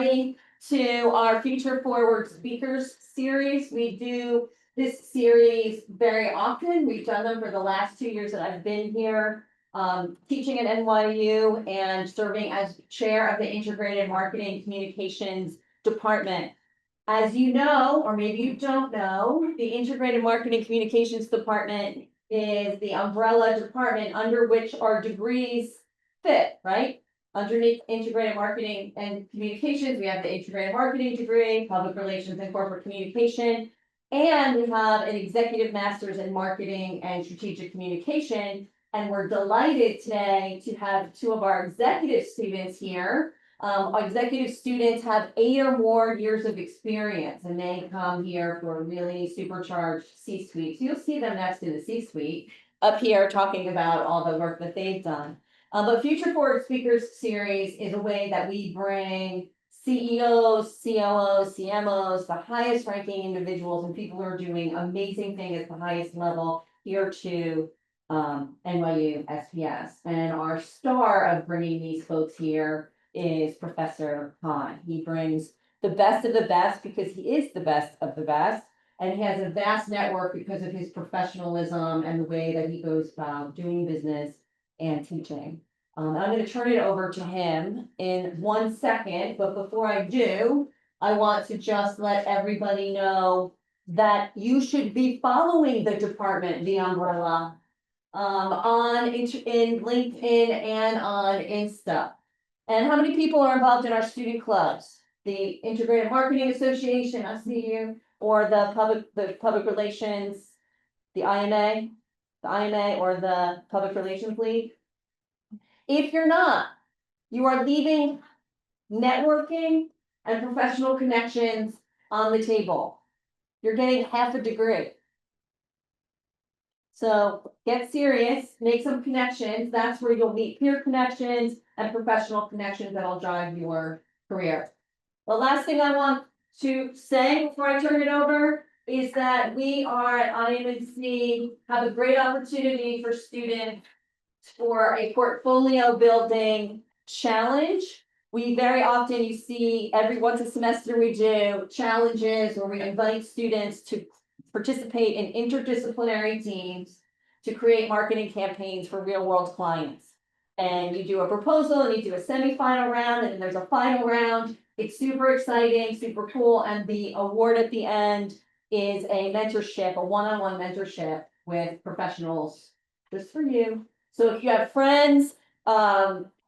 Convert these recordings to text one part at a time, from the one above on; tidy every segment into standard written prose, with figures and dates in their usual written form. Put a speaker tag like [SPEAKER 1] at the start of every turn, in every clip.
[SPEAKER 1] everybody to our Future Forward Speakers series. We do this series very often. We've done them for the last 2 years that I've been here, teaching at NYU and serving as chair of the Integrated Marketing Communications Department. As you know, or maybe you don't know, the Integrated Marketing Communications Department is the umbrella department under which our degrees fit, right? Underneath integrated marketing and communications, we have the integrated marketing degree, public relations and corporate communication, and we have an executive master's in marketing and strategic communication. And we're delighted today to have two of our executive students here. Our executive students have 8 or more years of experience, and they come here for a really supercharged C-suite. So you'll see them next to the C-suite up here talking about all the work that they've done. But Future Forward Speakers series is a way that we bring CEOs, COOs, CMOs, the highest ranking individuals and people who are doing amazing things at the highest level here to NYU SPS. And our star of bringing these folks here is Professor Khan. He brings the best of the best because he is the best of the best. And he has a vast network because of his professionalism and the way that he goes about doing business and teaching. I'm going to turn it over to him in 1 second, but before I do, I want to just let everybody know that you should be following the department, the umbrella, in LinkedIn and on Insta. And how many people are involved in our student clubs? The Integrated Marketing Association, I see you, or the public relations, the IMA or the Public Relations League. If you're not, you are leaving networking and professional connections on the table. You're getting half a degree. So get serious, make some connections. That's where you'll meet peer connections and professional connections that'll drive your career. The last thing I want to say before I turn it over is that we are at IMC have a great opportunity for students for a portfolio building challenge. We very often, you see once a semester we do challenges where we invite students to participate in interdisciplinary teams to create marketing campaigns for real world clients. And you do a proposal and you do a semifinal round and then there's a final round. It's super exciting, super cool. And the award at the end is a mentorship, a one-on-one mentorship with professionals just for you. So if you have friends,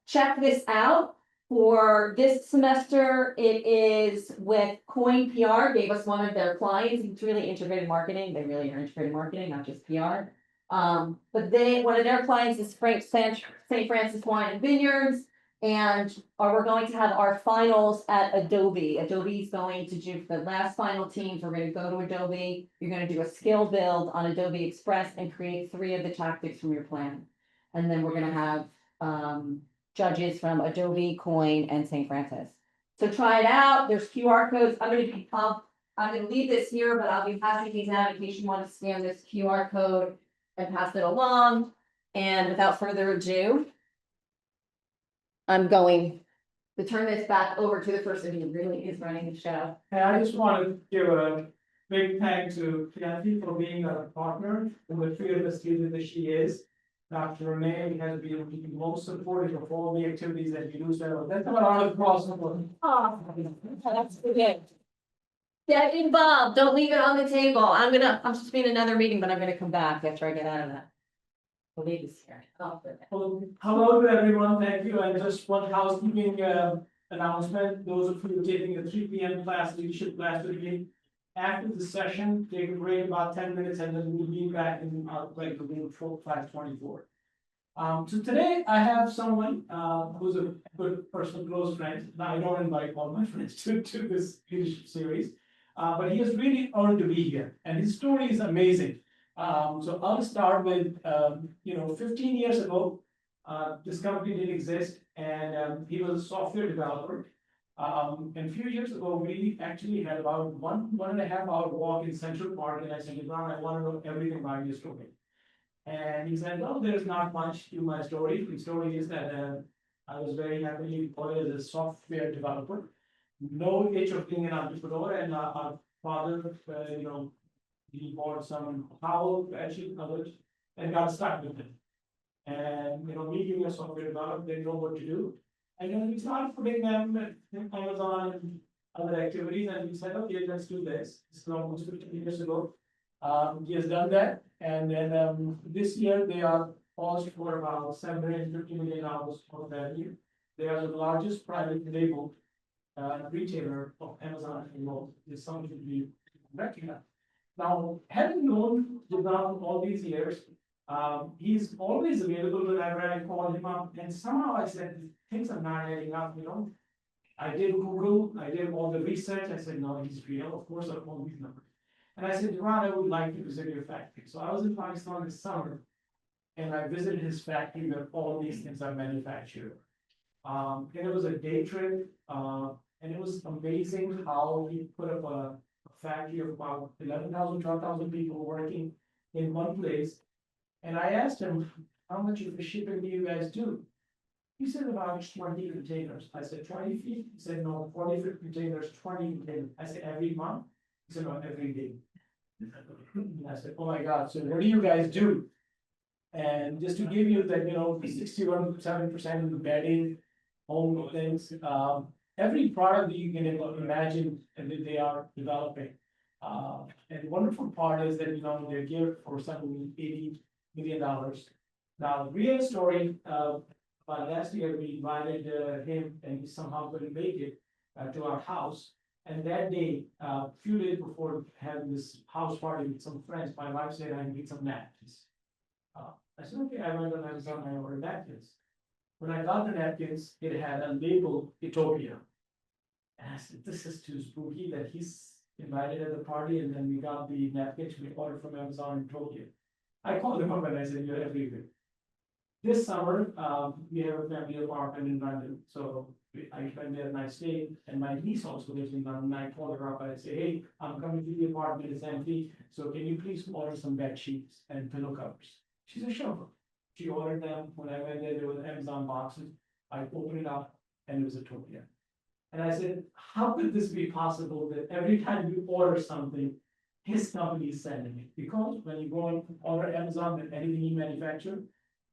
[SPEAKER 1] check this out. For this semester, it is with Coin PR, gave us one of their clients. It's really integrated marketing. They really are integrated marketing, not just PR. But one of their clients is St. Francis Wine and Vineyards. And we're going to have our finals at Adobe. Adobe is going to do the last final teams. We're going to go to Adobe. You're going to do a skill build on Adobe Express and create 3 of the tactics from your plan. And then we're going to have judges from Adobe, Coin, and St. Francis. So try it out. There's QR codes. I'm going to leave this here, but I'll be passing these out in case you want to scan this QR code and pass it along. And without further ado, I'm going to turn this back over to the person who really is running the show.
[SPEAKER 2] And I just want to give a big thanks to Kathy for being a partner in the 3 of the students that she is. Dr. Renee has been the most supportive of all the activities that we do. So that's a lot of applause for her.
[SPEAKER 1] Oh, that's good. Get involved. Don't leave it on the table. I'm supposed to be in another meeting, but I'm gonna come back after I get out of that. I'll leave this here.
[SPEAKER 2] Hello to everyone. Thank you. And just one housekeeping announcement. Those of you taking the 3 p.m. class, leadership class with me. After the session, take a break about 10 minutes and then we'll be back in our room 524. So today I have someone who's a good personal close friend. Now I don't invite all my friends to this leadership series, but he has really earned to be here and his story is amazing. So I'll start with, 15 years ago, this company didn't exist and he was a software developer. And a few years ago, we actually had about one and a half hour walk in Central Park, and I said, Jabran, I want to know everything about your story. And he said, well, there's not much to my story. The story is that I was very happily employed as a software developer. no itch of being an entrepreneur, and our father, he bought some towel, bedsheet covers, and got stuck with it. And, me being a software developer, didn't know what to do. And then we started putting them in Amazon and other activities, and we said, okay, let's do this. This is almost 15 years ago. He has done that, and then, this year they are paused for about $750 million of value. They are the largest private label, retailer of Amazon in the world, is something to be recognized. Now, having known Jabran all these years, he's always available whenever I call him up, and somehow I said, things are not adding up. I did Google, I did all the research, I said, no, he's real, of course, I call these numbers. And I said, Jabran, I would like to visit your factory. So I was in Pakistan this summer, and I visited his factory where all these things are manufactured. And it was a day trip, and it was amazing how he put up a factory of about 11,000, 12,000 people working in one place. And I asked him, how much of the shipping do you guys do? He said about 20 containers. I said, 20 feet? He said, no, 40 feet containers, 20 containers. I said, every month? He said, no, every day. And I said, oh my God, so what do you guys do? And just to give you that, 61%, 7% of the bedding, home things, every product that you can imagine and that they are developing. And the wonderful part is that, they're geared for $80 million. Now, real story, last year we invited him, and he somehow couldn't make it to our house. And that day, a few days before having this house party with some friends, my wife said, I need some napkins. I said, okay, I went on Amazon, I ordered napkins. When I got the napkins, it had a label, Utopia. And I said, this is too spooky that he's invited at the party, and then we got the napkins we ordered from Amazon Utopia. I called him up and I said, you're everywhere. This summer, we have a family apartment in London, so I went there and I stayed, and my niece also lives in London. I called her up and I say, hey, I'm coming to the apartment, it's empty, so can you please order some bed sheets and pillow covers? She said, sure. She ordered them. When I went there were Amazon boxes. I opened it up and it was Utopia. And I said, how could this be possible that every time you order something, his company is sending it? Because when you go and order Amazon with anything he manufactured,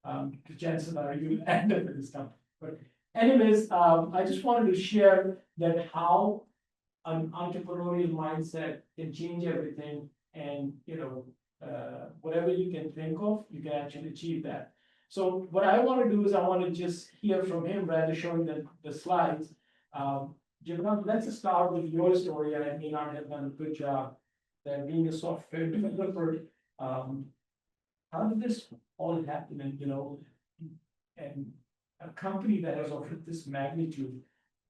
[SPEAKER 2] the chances are you end up with this company. But anyways, I just wanted to share that how an entrepreneurial mindset can change everything, and whatever you can think of, you can actually achieve that. So what I want to do is I want to just hear from him rather showing the slides. Jabran, let's start with your story, and I may not have done a good job that being a software developer. How did this all happen? And a company that has offered this magnitude,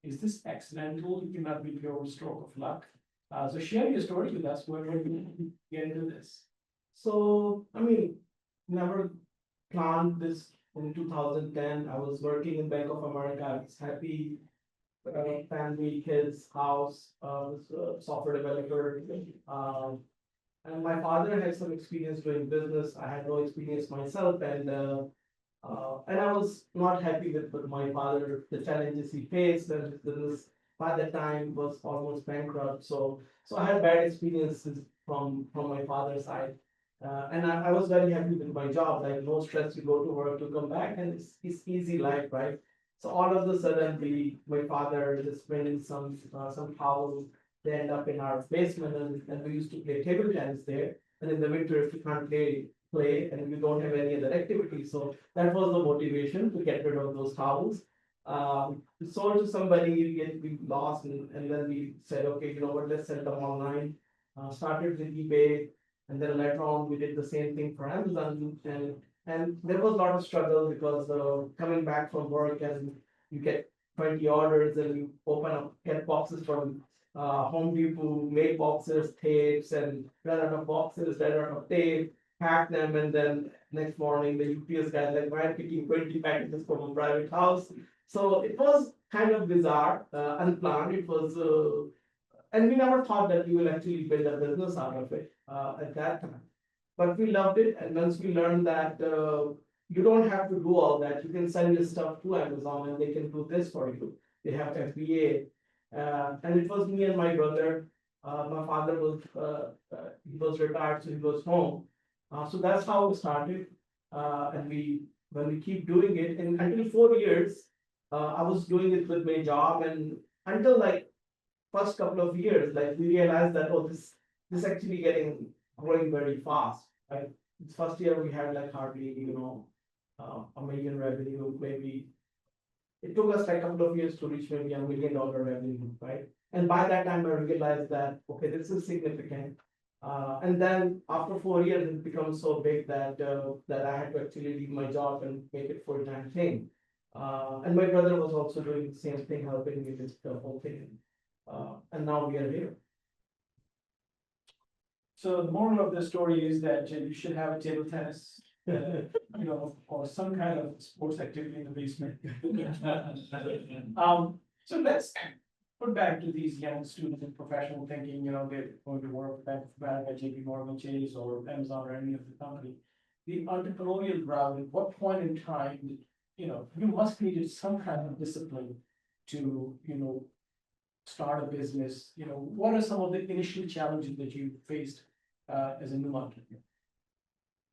[SPEAKER 2] is this accidental? It cannot be pure stroke of luck. So share your story with us. Where did you get into this?
[SPEAKER 3] So, never planned this in 2010. I was working in Bank of America. I was happy, family, kids, house, was a software developer. And my father had some experience doing business. I had no experience myself, and I was not happy with my father, the challenges he faced, and his business by that time was almost bankrupt. So I had bad experiences from my father's side. And I was very happy with my job, like no stress to go to work, to come back, and it's easy life, right? So all of a sudden, my father just bringing some towels. They end up in our basement, and we used to play table tennis there. And in the winter, if you can't play, and we don't have any other activity, so that was the motivation to get rid of those towels. We sold to somebody, we lost, and then we said, okay, you know what, let's sell them online. Started with eBay, and then later on we did the same thing for Amazon, and there was a lot of struggle because coming back from work and you get 20 orders and you get boxes from Home Depot, make boxes, tapes, and run out of boxes, run out of tape, pack them, and then next morning the UPS guy like, why are you picking 20 packages from a private house? So it was kind of bizarre, unplanned. It was, and we never thought that we will actually build a business out of it at that time. But we loved it, and once we learned that you don't have to do all that, you can send your stuff to Amazon and they can do this for you. They have FBA. And it was me and my brother. My father was, he was retired, so he was home. So that's how we started. And when we keep doing it, and until 4 years, I was doing it with my job, and until like first couple of years, like we realized that, oh, this actually growing very fast. Right? This first year we had like hardly, a million revenue, maybe. It took us like a couple of years to reach maybe $1 million revenue, right? And by that time, I realized that, okay, this is significant. And then after 4 years, it becomes so big that I had to actually leave my job and make it full-time thing. And my brother was also doing the same thing, helping me with the whole thing. And now we are here.
[SPEAKER 2] So the moral of the story is that you should have a table tennis, or some kind of sports activity in the basement. So let's put back to these young students in professional thinking, they're going to work Bank of America, JP Morgan Chase, or Amazon, or any of the company. The entrepreneurial route, at what point in time, you must need some kind of discipline to, start a business. What are some of the initial challenges that you faced as a new entrepreneur?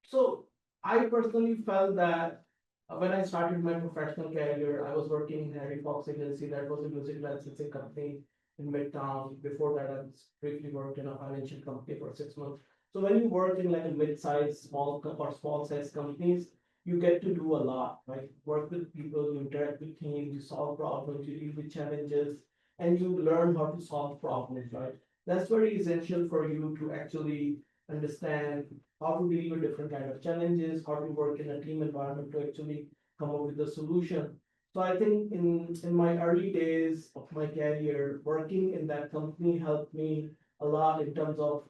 [SPEAKER 3] So I personally felt that when I started my professional career, I was working in Harry Fox agency. That was a music licensing company in Midtown. Before that, I briefly worked in a financial company for 6 months. So when you work in like a mid-sized, small-size companies, you get to do a lot, right? Work with people, you interact with teams, you solve problems, you deal with challenges, and you learn how to solve problems, right? That's very essential for you to actually understand how to deal with different kind of challenges, how to work in a team environment to actually come up with a solution. So I think in my early days of my career, working in that company helped me a lot in terms of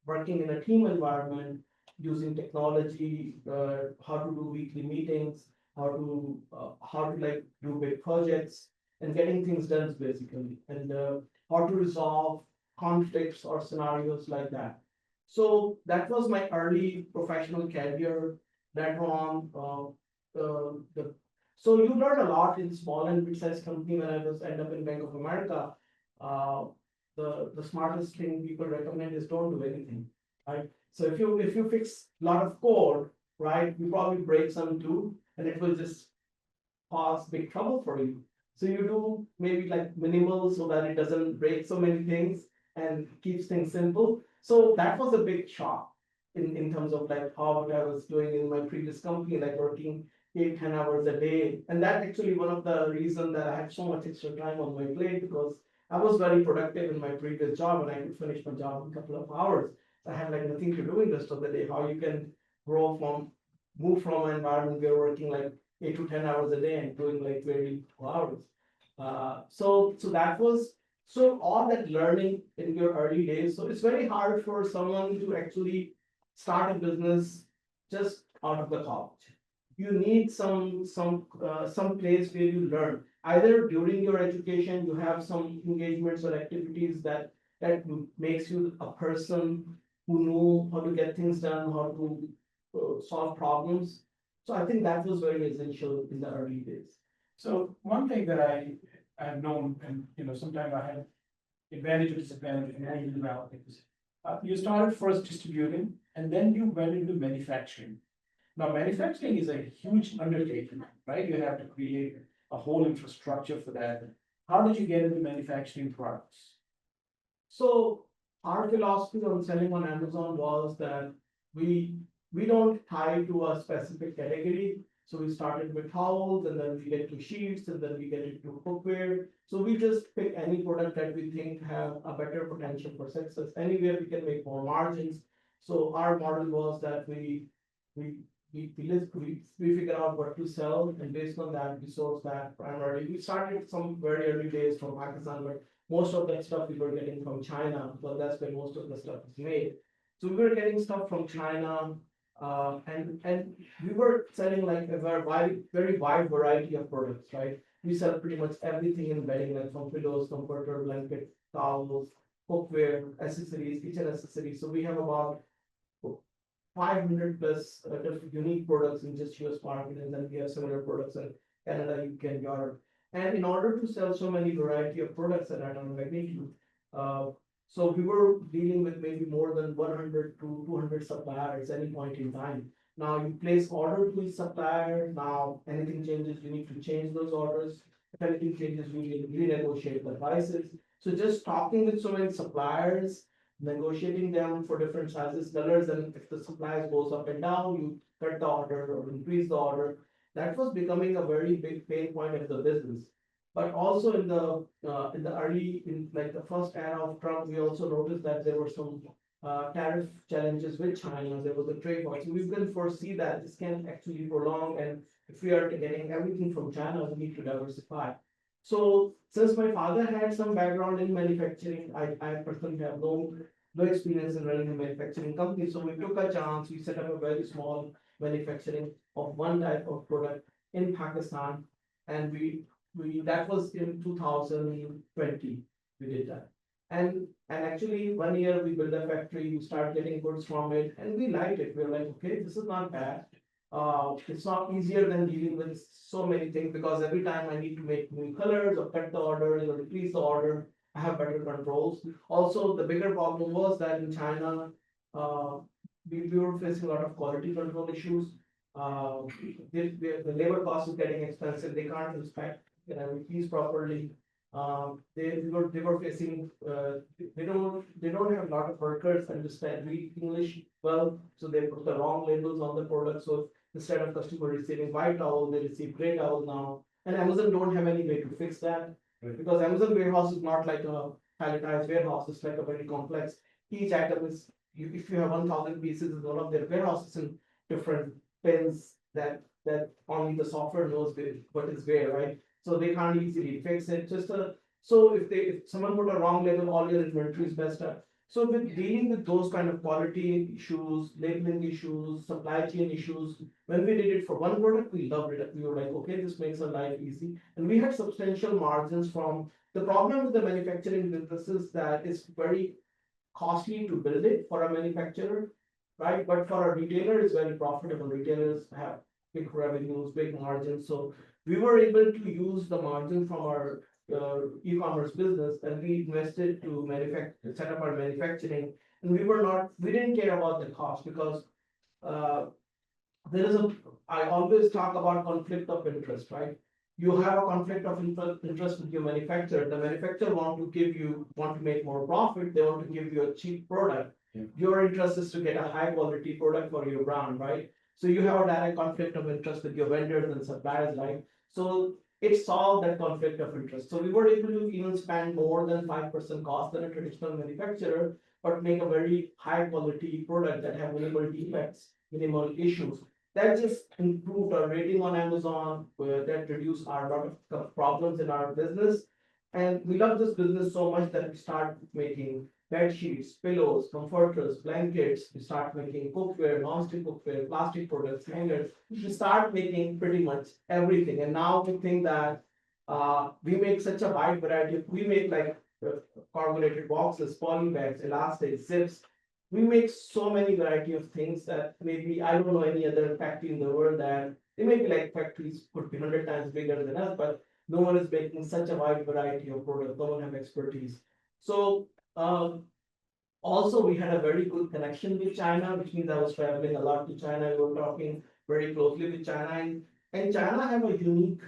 [SPEAKER 3] working in a team environment, using technology, how to do weekly meetings, how to like do big projects and getting things done basically, and how to resolve conflicts or scenarios like that. So that was my early professional career. That on the so you learn a lot in small and mid-sized company. When I was end up in Bank of America, uh, the smartest thing people recommend is don't do anything, right? So if you fix a lot of code, right, you probably break some too, and it will just cause big trouble for you. So you do maybe like minimal so that it doesn't break so many things and keeps things simple. So that was a big shock in terms of like how I was doing in my previous company, like working 8, 10 hours a day. And that actually one of the reasons that I had so much extra time on my plate, because I was very productive in my previous job and I could finish my job in a couple of hours. So I had like nothing to do in the rest of the day. How you can move from an environment where you're working like 8 to 10 hours a day and doing like 22 hours. So that was so all that learning in your early days. So it's very hard for someone to actually start a business just out of the college. You need some place where you learn. Either during your education, you have some engagements or activities that makes you a person who know how to get things done, how to solve problems. So I think that was very essential in the early days.
[SPEAKER 2] So one thing that I have known, and sometimes I have advantage or disadvantage in any development. You started first distributing, and then you went into manufacturing. Now, manufacturing is a huge undertaking, right? You have to create a whole infrastructure for that. How did you get into manufacturing products?
[SPEAKER 3] So our philosophy on selling on Amazon was that we don't tie to a specific category. So we started with towels, and then we get to sheets, and then we get into cookware. So we just pick any product that we think have a better potential for success. Anywhere we can make more margins. So our model was that we we figure out what to sell, and based on that, we source that primarily. We started some very early days from Pakistan, but most of that stuff we were getting from China, because that's where most of the stuff is made. So we were getting stuff from China, and we were selling like a very wide variety of products, right? We sell pretty much everything in bedding, like from pillows, comforter, blankets, towels, cookware, accessories, kitchen accessories. So we have about 500 plus different unique products in just US market, and then we have similar products in Canada, UK, and Europe. And in order to sell so many variety of products that are non-magnitude, so we were dealing with maybe more than 100 to 200 suppliers at any point in time. Now you place order to each supplier, now anything changes, you need to change those orders. If anything changes, we will renegotiate the prices. So just talking with so many suppliers, negotiating them for different sizes, colors, and if the supplies goes up and down, you cut the order or increase the order. That was becoming a very big pain point of the business. But also in the early, in like the first era of Trump, we also noticed that there were some tariff challenges with China. There was a trade war. So we can foresee that this can actually prolong, and if we are getting everything from China, we need to diversify. So since my father had some background in manufacturing, I personally have no experience in running a manufacturing company. So we took a chance. We set up a very small manufacturing of one type of product in Pakistan, and we that was in 2020. We did that, and actually 1 year we built a factory. We start getting goods from it, and we liked it. We were like, okay, this is not bad. It's not easier than dealing with so many things, because every time I need to make new colors or cut the order or decrease the order, I have better controls. Also, the bigger problem was that in China, uh, we were facing a lot of quality control issues. Uh, the labor cost is getting expensive. They can't inspect keys properly. They were facing, they don't have a lot of workers understand read English well, so they put the wrong labels on the product. So instead of customer receiving white towel, they receive gray towel now. And Amazon don't have any way to fix that. Right. Because Amazon warehouse is not like a palletized warehouse, it's like a very complex. Each item is, if you have 1,000 pieces in one of their warehouses in different pins that only the software knows what is where, right? So they can't easily fix it. So if someone put a wrong label, all your inventory is messed up. So with dealing with those kind of quality issues, labeling issues, supply chain issues, when we did it for one product, we loved it. We were like, okay, this makes our life easy. And we had substantial margins from the problem with the manufacturing business is that it's very costly to build it for a manufacturer, right? But for a retailer, it's very profitable. Retailers have big revenues, big margins. So we were able to use the margin from our e-commerce business, and we invested to set up our manufacturing. And we didn't care about the cost, because uh, there is I always talk about conflict of interest, right? You have a conflict of interest with your manufacturer. The manufacturer want to make more profit. They want to give you a cheap product. Yeah. Your interest is to get a high quality product for your brand, right? So you have a direct conflict of interest with your vendors and suppliers, right? So it solved that conflict of interest. So we were able to even spend more than 5% cost than a traditional manufacturer, but make a very high quality product that have minimal defects, minimal issues. That just improved our rating on Amazon, that reduced our lot of problems in our business. And we love this business so much that we start making bed sheets, pillows, comforters, blankets. We start making cookware, non-stick cookware, plastic products, hangers. We start making pretty much everything. And now we think that we make such a wide variety of, we make like corrugated boxes, poly bags, elastics, zips. We make so many variety of things that maybe I don't know any other factory in the world that they may be like factories could be 100 times bigger than us, but no one is making such a wide variety of products. No one have expertise. So also we had a very good connection with China, which means I was traveling a lot to China. We were talking very closely with China, and China have a unique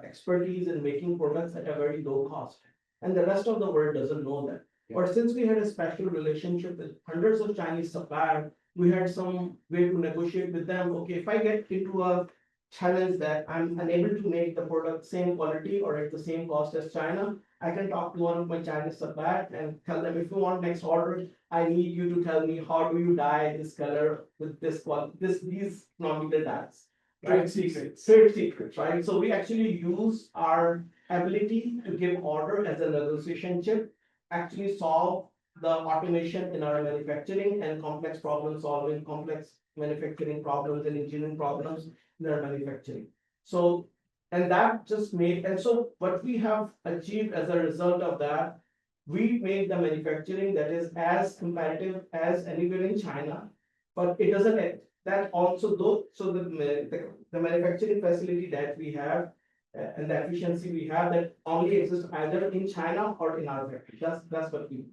[SPEAKER 3] expertise in making products at a very low cost, and the rest of the world doesn't know that. But since we had a special relationship with hundreds of Chinese suppliers, we had some way to negotiate with them. Okay, if I get into a challenge that I'm unable to make the product same quality or at the same cost as China, I can talk to one of my Chinese suppliers and tell them, if you want next order, I need you to tell me how do you dye this color with this quality, these economical dyes. Right? Trade secrets, right? So we actually use our ability to give order as a negotiation chip, actually solve the automation in our manufacturing and complex problem solving, complex manufacturing problems and engineering problems in our manufacturing. So, and that just made, and so what we have achieved as a result of that, we made the manufacturing that is as competitive as anywhere in China, but it doesn't, that also though, so the manufacturing facility that we have and the efficiency we have that only exists either in China or in our factory. That's what we.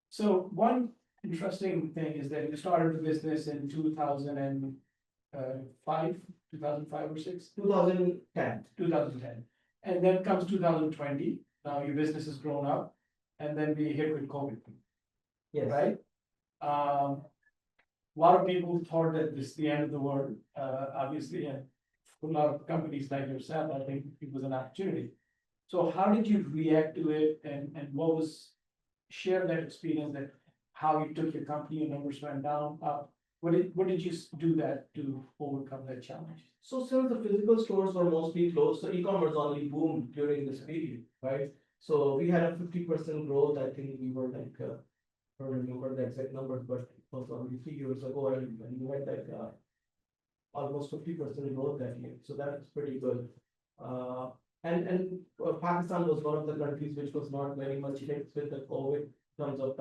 [SPEAKER 2] So one interesting thing is that you started the business in 2005 or six,
[SPEAKER 3] 2010.
[SPEAKER 2] 2010. And then comes 2020, now your business has grown up, and then we hit with COVID,
[SPEAKER 3] Yes.
[SPEAKER 2] right? A lot of people thought that this is the end of the world, obviously, and for a lot of companies like yourself, I think it was an opportunity. So how did you react to it, and what was, share that experience, that how you took your company, your numbers went down, up? What did you do that to overcome that challenge?
[SPEAKER 3] So since the physical stores were mostly closed, so e-commerce only boomed during this period, right? So we had a 50% growth. I think we were like, I don't remember the exact numbers, but it was only 3 years ago, and we had like almost 50% growth that year. So that's pretty good. And Pakistan was one of the countries which was not very much hit with the COVID in terms of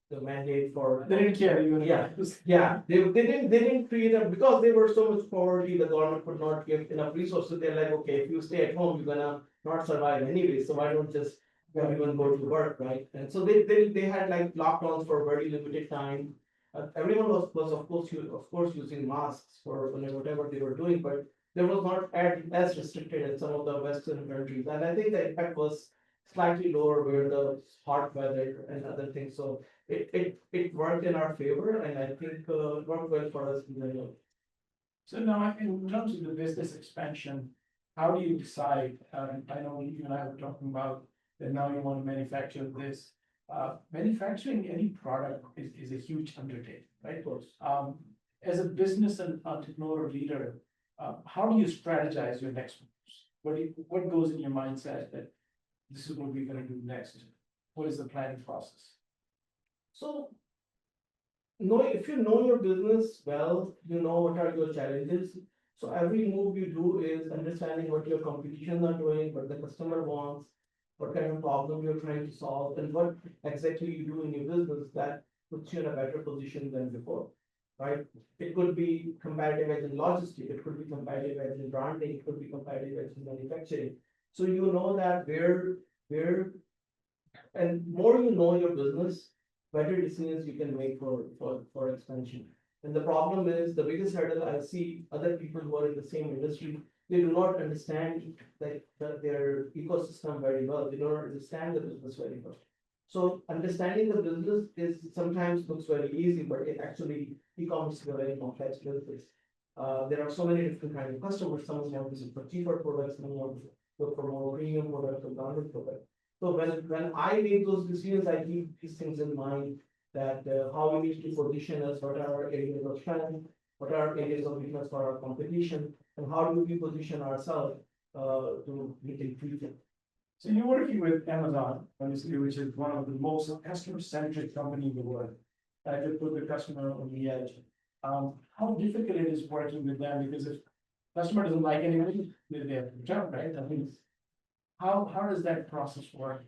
[SPEAKER 3] the mandate for.
[SPEAKER 2] They didn't care, you were.
[SPEAKER 3] Yeah. Yeah, they didn't create a, because they were so much poverty, the government could not give enough resources. They're like, okay, if you stay at home, you're gonna not survive anyway, so why don't just everyone go to work, right? And so they had like lockdowns for a very limited time. Everyone was of course using masks for whatever they were doing, but there was not as restricted in some of the Western countries. And I think the impact was slightly lower where the hot weather and other things. So it worked in our favor, and I think it worked well for us in the end.
[SPEAKER 2] So now, in terms of the business expansion, how do you decide? I know you and I were talking about that now you want to manufacture this. Manufacturing any product is a huge undertaking, right?
[SPEAKER 3] Of course.
[SPEAKER 2] As a business and entrepreneur leader, how do you strategize your next moves? What goes in your mindset that this is what we're gonna do next? What is the planning process?
[SPEAKER 3] So, if you know your business well, you know what are your challenges. So every move you do is understanding what your competition are doing, what the customer wants, what kind of problem you're trying to solve, and what exactly you do in your business that puts you in a better position than before, right? It could be competitive edge in logistics, it could be competitive edge in branding, it could be competitive edge in manufacturing. So you know that and more you know your business, better decisions you can make for expansion. And the problem is, the biggest hurdle I see other people who are in the same industry, they do not understand their ecosystem very well. They don't understand the business very well. So understanding the business is sometimes looks very easy, but it actually e-commerce is a very complex business. There are so many different kinds of customers. Some want to look for cheaper products, some want to look for more premium products or branded products. So when I make those decisions, I keep these things in mind, that how we need to position us, what are our areas of strength, what are areas of weakness for our competition, and how do we position ourselves to meet in future.
[SPEAKER 2] So you're working with Amazon, obviously, which is one of the most customer-centric company in the world. I just put the customer on the edge. How difficult it is working with them, because if customer doesn't like anything, they have to return, right? I mean, how does that process work?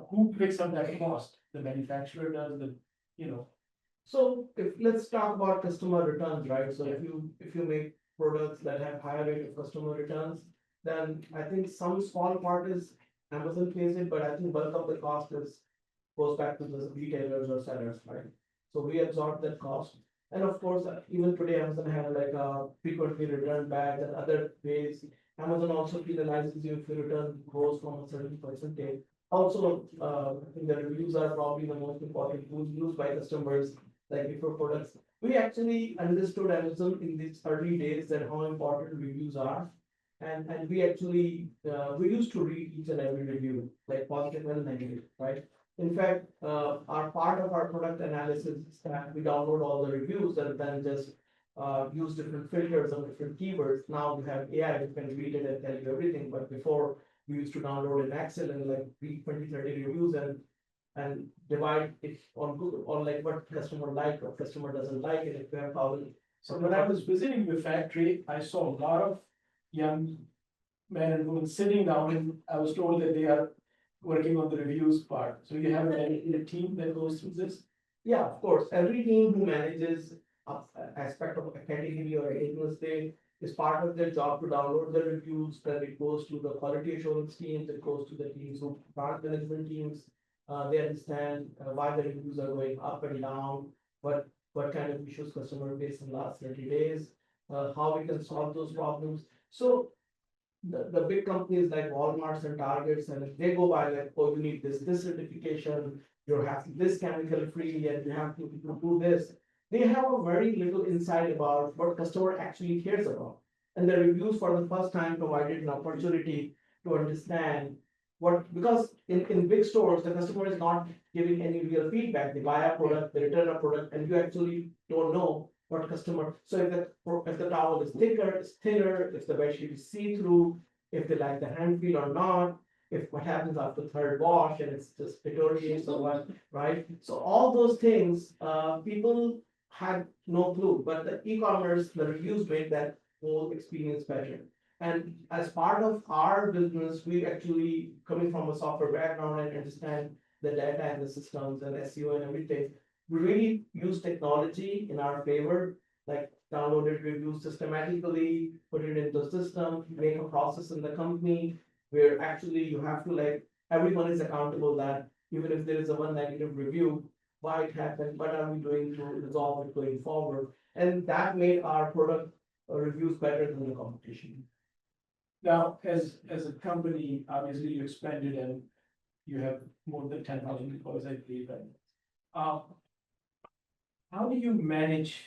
[SPEAKER 2] Who picks up that cost? The manufacturer does,
[SPEAKER 3] So let's talk about customer returns, right? So if you make products that have higher rate of customer returns, then I think some small part is Amazon pays it, but I think bulk of the cost goes back to the retailers or sellers, right? So we absorb that cost. And of course, even today, Amazon have like a frequently returned bags and other ways. Amazon also penalizes you if your return goes from a certain percentage. Also, I think the reviews are probably the most important tools used by customers, like before products. We actually understood Amazon in these early days that how important reviews are. And we actually, we used to read each and every review, like positive and negative, right? In fact, our part of our product analysis is that we download all the reviews and then just use different filters on different keywords. Now we have AI, you can read it and tell you everything, but before we used to download an Excel and like read 20-30 reviews and divide it on like what customer like or customer doesn't like, and if we have problems.
[SPEAKER 2] So when I was visiting the factory, I saw a lot of young men and women sitting down, and I was told that they are working on the reviews part. So you have a team that goes through this?
[SPEAKER 3] Yeah, of course. Every team who manages aspect of a category or a business, it's part of their job to download the reviews, then it goes to the quality assurance teams, it goes to the teams who product management teams. They understand why the reviews are going up and down, what kind of issues customer faced in the last 30 days, how we can solve those problems. So the big companies like Walmarts and Targets, and if they go by like, oh, you need this certification, you have this chemical free, and you have to do this. They have a very little insight about what customer actually cares about. And the reviews for the first time provided an opportunity to understand what, because in big stores, the customer is not giving any real feedback. They buy a product, they return a product, and you actually don't know what customer, so if the towel is thicker, it's thinner, if the bedsheet is see-through, if they like the hand feel or not, if what happens after third wash and it's just deteriorates or what, right? So all those things, people had no clue, but the e-commerce, the reviews made that whole experience better. And as part of our business, we actually, coming from a software background and understand the data and the systems and SEO and everything, we really use technology in our favor, like downloaded reviews systematically, put it into the system, make a process in the company where actually you have to like, everyone is accountable that even if there is a one negative review, why it happened, what are we doing to resolve it going forward? And that made our product reviews better than the competition.
[SPEAKER 2] Now, as a company, obviously you expanded and you have more than 10,000 employees, I believe, right? How do you manage,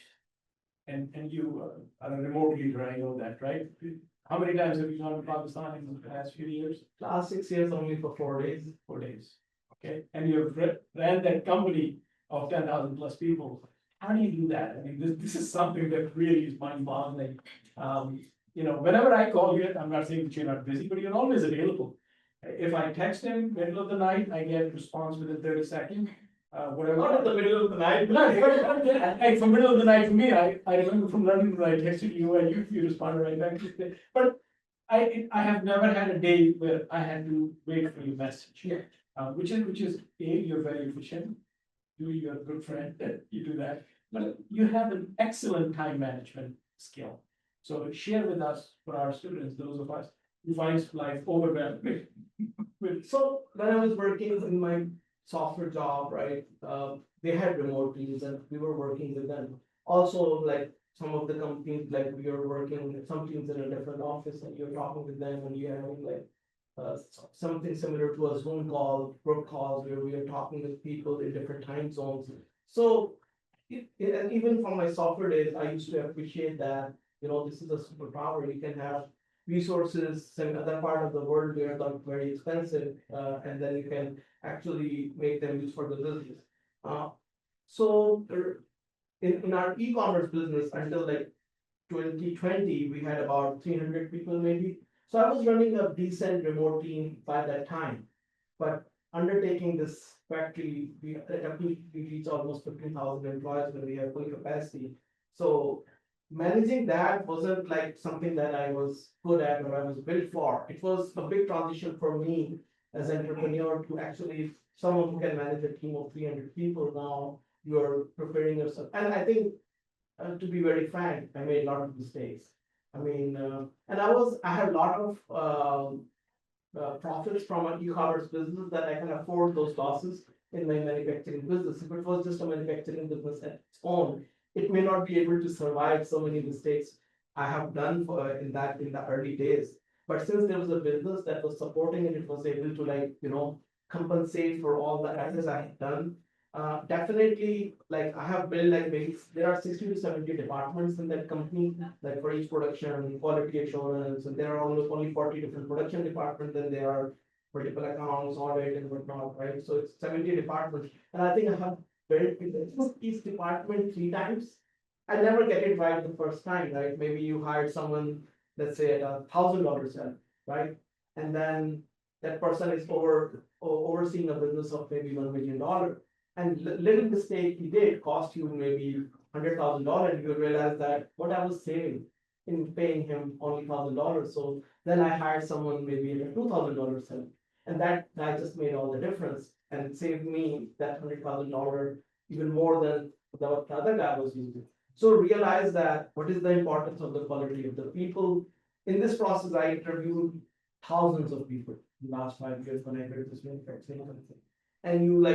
[SPEAKER 2] and you are a remote leader, I know that, right? How many times have you gone to Pakistan in the past few years?
[SPEAKER 3] Last 6 years only for 4 days.
[SPEAKER 2] 4 days, okay? And you've ran that company of 10,000 plus people. How do you do that? I mean, this is something that really is mind-boggling. You know, whenever I call you, I'm not saying that you're not busy, but you're always available. If I text him middle of the night, I get a response within 30 seconds. Whatever.
[SPEAKER 3] Not in the middle of the night.
[SPEAKER 2] Like from middle of the night for me, I remember from London when I texted you and you responded right back. But I have never had a day where I had to wait for your message.
[SPEAKER 3] Yeah.
[SPEAKER 2] Which is A, you're very efficient. Two, you're a good friend that you do that. But you have an excellent time management skill. So share with us, for our students, those of us who find life overwhelming.
[SPEAKER 3] So when I was working in my software job, right, they had remote teams and we were working with them. Also, like some of the companies, like we are working with some teams in a different office and you're talking with them and you're having like something similar to a Zoom call, group calls where we are talking with people in different time zones. So and even from my software days, I used to appreciate that, you know, this is a superpower. You can have resources in other part of the world where they're very expensive, and then you can actually make them use for the business. So in our e-commerce business until like 2020, we had about 300 people maybe. So I was running a decent remote team by that time. But undertaking this factory, we reach almost 15,000 employees when we have full capacity. So managing that wasn't like something that I was good at or I was built for. It was a big transition for me as an entrepreneur to actually someone who can manage a team of 300 people now. You're preparing yourself, and I think to be very frank, I made a lot of mistakes. I mean, and I had a lot of profits from an e-commerce business that I can afford those losses in my manufacturing business. If it was just a manufacturing business at its own, it may not be able to survive so many mistakes I have done in the early days. But since there was a business that was supporting it, it was able to like, you know, compensate for all the errors I had done. Definitely, like I have built like maybe there are 60 to 70 departments in that company, like for each production, quality assurance, and there are almost only 40 different production departments, and there are multiple accounts, audit and whatnot, right? So it's 70 departments. And I think I have built each department 3 times. I never get it right the first time, right? Maybe you hired someone, let's say at $1,000 salary, right? And then that person is overseeing a business of maybe $1 million. And little mistake he did cost you maybe $100,000. You realize that what I was saving in paying him only $1,000. So then I hired someone maybe at $2,000 salary, and that guy just made all the difference and saved me that $100,000 even more than what the other guy was using. So realize that what is the importance of the quality of the people. In this process, I interviewed thousands of people in the last 5 years when I did this manufacturing company. And you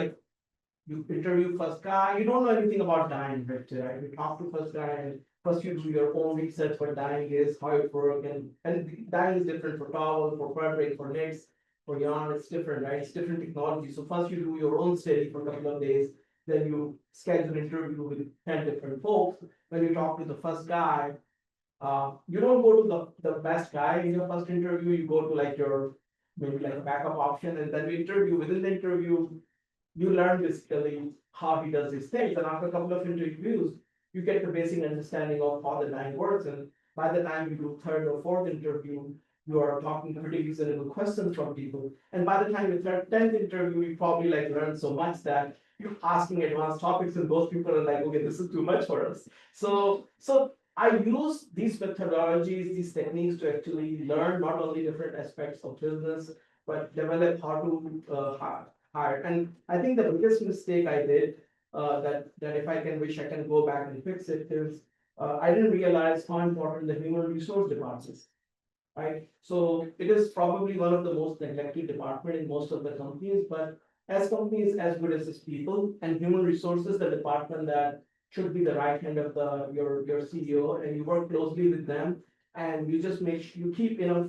[SPEAKER 3] interview first guy, you don't know anything about dyeing, right? You talk to first guy, and first you do your own research what dyeing is, how it works, and dyeing is different for towel, for fabric, for knits, for yarn, it's different, right? It's different technology. So first you do your own study for a couple of days, then you schedule an interview with 10 different folks. When you talk to the first guy, you don't go to the best guy in your first interview, you go to like your maybe like a backup option, and then we interview. Within the interview, you learn basically how he does his things, and after a couple of interviews, you get the basic understanding of how the line works, and by the time you do third or fourth interview, you are talking pretty reasonable questions from people, and by the time you third, 10th interview, you probably like learn so much that you're asking advanced topics, and those people are like, okay, this is too much for us. So I use these methodologies, these techniques to actually learn not only different aspects of business, but develop how to hire. And I think the biggest mistake I did, that if I can wish I can go back and fix it, is I didn't realize how important the human resource department is. Right, so it is probably one of the most neglected department in most of the companies, but as companies as good as its people, and human resources, the department that should be the right hand of your CEO, and you work closely with them, and you just make sure you keep enough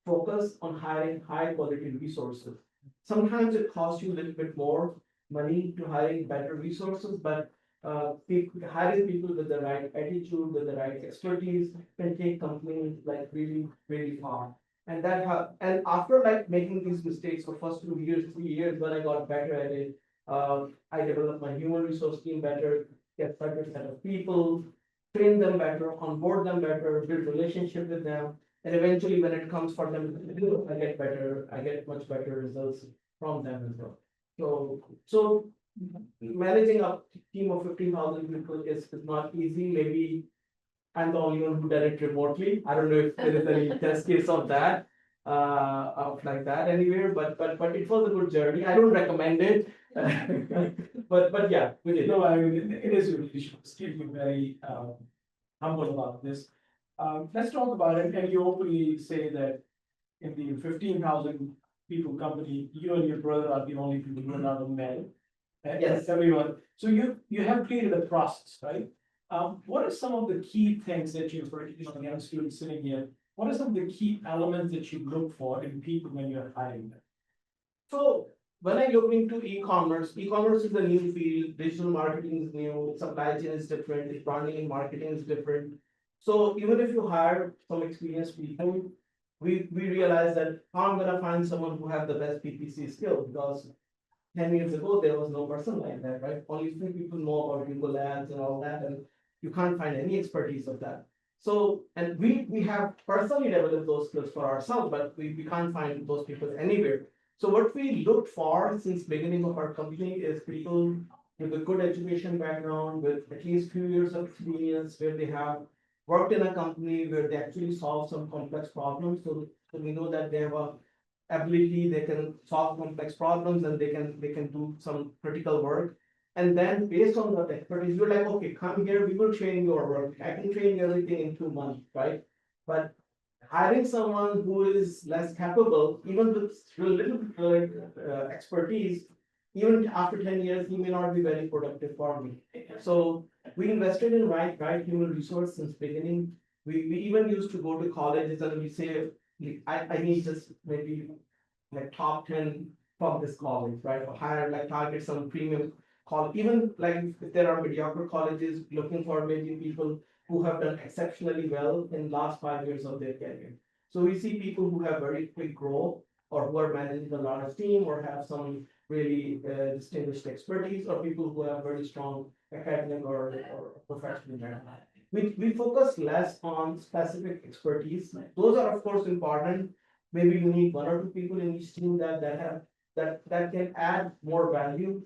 [SPEAKER 3] focus on hiring high quality resources. Sometimes it costs you a little bit more money to hiring better resources, but hiring people with the right attitude, with the right expertise, can take companies like really, really far. And after like making these mistakes for first 2 years, 3 years, when I got better at it, I developed my human resource team better, get better set of people, train them better, onboard them better, build relationship with them. And eventually when it comes for them to do, I get much better results from them as well. So managing a team of 15,000 people is not easy. Maybe I'm the only one who did it remotely. I don't know if there is any test case of that, of like that anywhere, but it was a good journey. I don't recommend it. But yeah, we did.
[SPEAKER 2] No, I mean, it is really, you should still be very humble about this. Let's talk about it, and you openly say that in the 15,000 people company, you and your brother are the only people who are not married.
[SPEAKER 3] Yes.
[SPEAKER 2] Everyone, so you have created a process, right? What are some of the key things that you've heard, young students sitting here, what are some of the key elements that you look for in people when you're hiring them?
[SPEAKER 3] So when I look into e-commerce is a new field, digital marketing is new, supply chain is different, branding and marketing is different. So even if you hire some experienced people, we realize that how I'm gonna find someone who have the best PPC skill, because 10 years ago, there was no person like that, right? Only few people know about Google Ads and all that, and you can't find any expertise of that. So, and we have personally developed those skills for ourselves, but we can't find those people anywhere. So what we looked for since beginning of our company is people with a good education background, with at least few years of experience, where they have worked in a company where they actually solve some complex problems. So we know that they have a ability, they can solve complex problems, and they can do some critical work. And then based on that expertise, you're like, okay, come here, we will train your work. I can train you everything in 2 months, right? But hiring someone who is less capable, even with a little expertise, even after 10 years, he may not be very productive for me. So we invested in right human resource since beginning. We even used to go to colleges and we say, I need just maybe like top 10 from this college, right? Or hire, like target some premium college, even like if there are mediocre colleges looking for maybe people who have done exceptionally well in last 5 years of their career. So we see people who have very quick growth, or who are managing a large team, or have some really distinguished expertise, or people who have very strong academic or professional background. We focus less on specific expertise. Those are of course important. Maybe you need 1 or 2 people in each team that can add more value.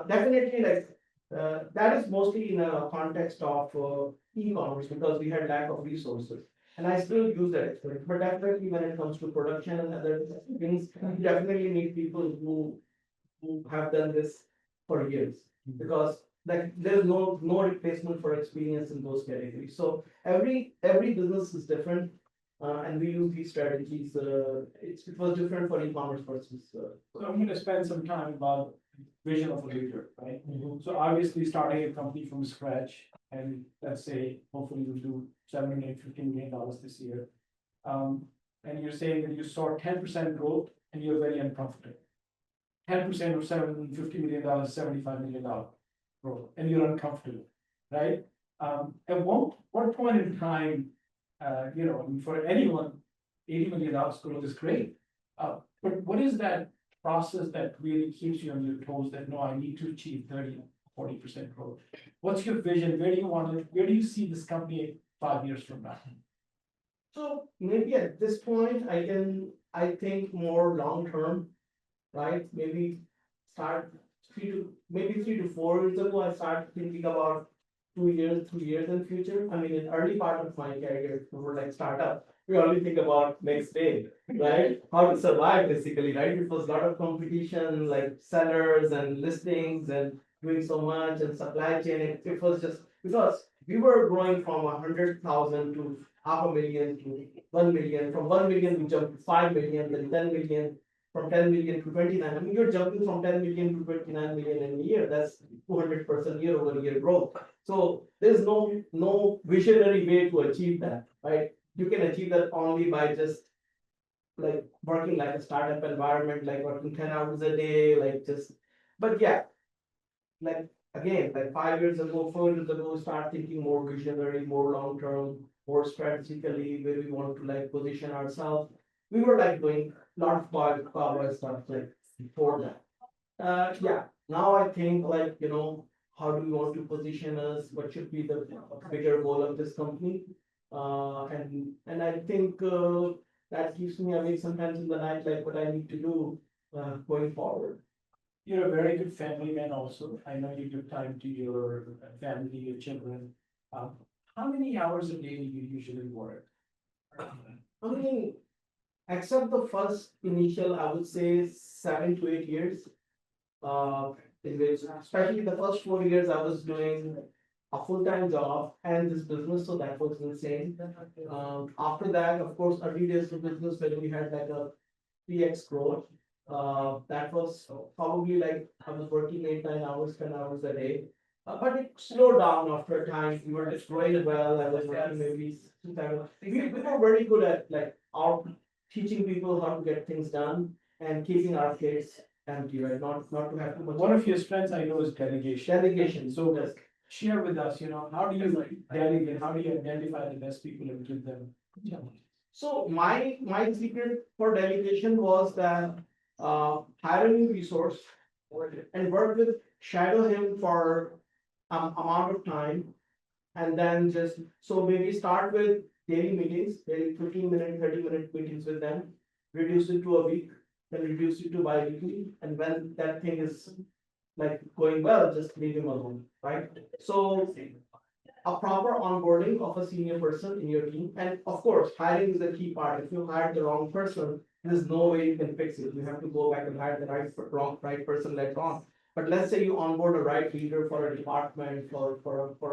[SPEAKER 3] Definitely, like that is mostly in a context of e-commerce, because we had lack of resources. And I still use that experience, but definitely when it comes to production and other things, you definitely need people who have done this for years. Because like there's no replacement for experience in those categories. So every business is different. And we use these strategies, it was different for e-commerce versus,
[SPEAKER 2] So I'm gonna spend some time about vision of a leader, right? So obviously starting a company from scratch and let's say hopefully we'll do $750 million this year. And you're saying that you saw 10% growth and you're very uncomfortable. 10% of $750 million, $75 million growth, and you're uncomfortable, right? At what point in time, you know, I mean, for anyone, $80 million growth is great. But what is that process that really keeps you on your toes that, no, I need to achieve 30-40% growth? What's your vision? Where do you see this company 5 years from now?
[SPEAKER 3] so maybe at this point, I think more long term, right? Maybe start maybe 3 to 4 years ago, I started thinking about 2 years, 3 years in future. I mean, in early part of my career, we were like startup. We only think about next day, right? How to survive basically, right? It was a lot of competition, like sellers and listings and doing so much and supply chain. It was just because we were growing from 100,000 to 500,000 to 1 million. From 1 million, we jumped to 5 million, then 10 million, from 10 million to 29. I mean, you're jumping from 10 million to 29 million in a year. That's 200% year-over-year growth. So there's no visionary way to achieve that, right? You can achieve that only by just like working like a startup environment, like working 10 hours a day, like just. But yeah, like again, like 5 years ago, 4 years ago, start thinking more visionary, more long term, more strategically, where we want to like position ourselves. We were like doing lot of power stuff like before that. Yeah, now I think like, how do we want to position us? What should be the bigger goal of this company? And I think that keeps me awake sometimes in the night, like what I need to do going forward.
[SPEAKER 2] You're a very good family man also. I know you give time to your family, your children. How many hours a day do you usually work?
[SPEAKER 3] I mean, except the first initial, I would say 7 to 8 years. In which, especially the first 4 years, I was doing a full-time job and this business, so that was insane. After that, of course, early days of business when we had like a 3x growth. That was probably like I was working 8, 9 hours, 10 hours a day. But it slowed down after a time. We were just growing well. I was working maybe 2 times. We were very good at like out teaching people how to get things done and keeping our plates empty, right? Not to have too much.
[SPEAKER 2] One of your strengths I know is delegation.
[SPEAKER 3] Delegation.
[SPEAKER 2] So
[SPEAKER 3] Yes.
[SPEAKER 2] share with us, how do you delegate? How do you identify the best people and give them challenges?
[SPEAKER 3] So my secret for delegation was that hiring a resource and work with shadow him for amount of time, and then just so maybe start with daily meetings, daily 15-minute, 30-minute meetings with them, reduce it to a week, then reduce it to bi-weekly, and when that thing is like going well, just leave him alone, right? So a proper onboarding of a senior person in your team, and of course, hiring is a key part. If you hire the wrong person, there's no way you can fix it. You have to go back and hire the right person later on. But let's say you onboard a right leader for a department, for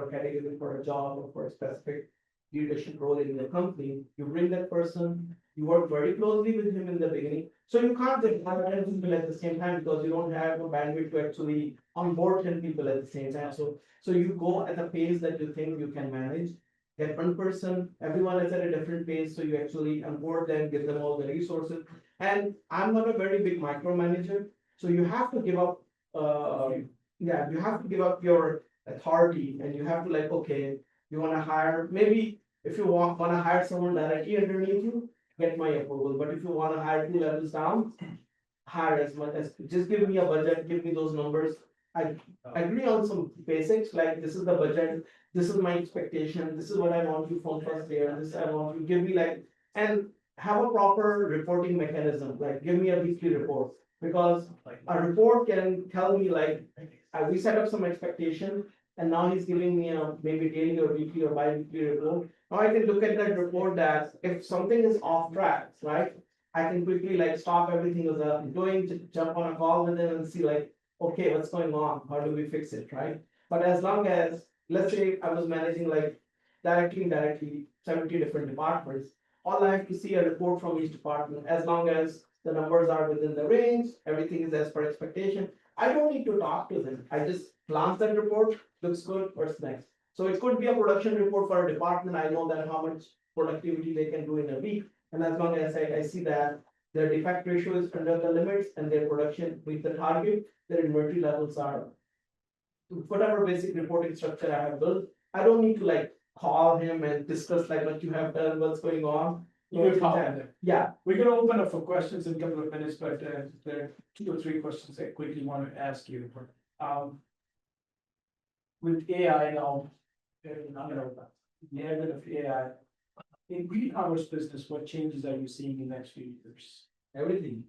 [SPEAKER 3] a category, for a job, or for a specific leadership role in your company. You bring that person, you work very closely with him in the beginning. So you can't just hire 10 people at the same time because you don't have a bandwidth to actually onboard 10 people at the same time. So you go at a pace that you think you can manage. Get one person, everyone is at a different pace, so you actually onboard them, give them all the resources. And I'm not a very big micromanager, so you have to give up. You have to give up your authority, and you have to like, okay, you want to hire maybe if you want to hire someone directly underneath you, get my approval. But if you want to hire 2 levels down, hire as much as just give me a budget, give me those numbers. I agree on some basics, like this is the budget, this is my expectation, this is what I want you from first year, this I want you, give me like, and have a proper reporting mechanism, like give me a weekly report. Because a report can tell me like, we set up some expectation, and now he's giving me a maybe daily or weekly or bi-weekly report. Now I can look at that report that if something is off track, right? I can quickly like stop everything that I'm doing, to jump on a call with them and see like, okay, what's going on? How do we fix it, right? But as long as, let's say I was managing like directly, indirectly, 70 different departments, all I have to see a report from each department, as long as the numbers are within the range, everything is as per expectation. I don't need to talk to them. I just glance that report, looks good, what's next? So it could be a production report for a department. I know that how much productivity they can do in a week. And as long as I see that their defect ratio is under the limits and their production with the target, their inventory levels are whatever basic reporting structure I have built, I don't need to like call him and discuss like what you have done, what's going on.
[SPEAKER 2] You will talk to them.
[SPEAKER 3] Yeah,
[SPEAKER 2] We're gonna open up for questions in a couple of minutes, but there are 2 or 3 questions I quickly want to ask you. With AI now, the advent of AI, in e-commerce business, what changes are you seeing in the next few years?
[SPEAKER 3] everything.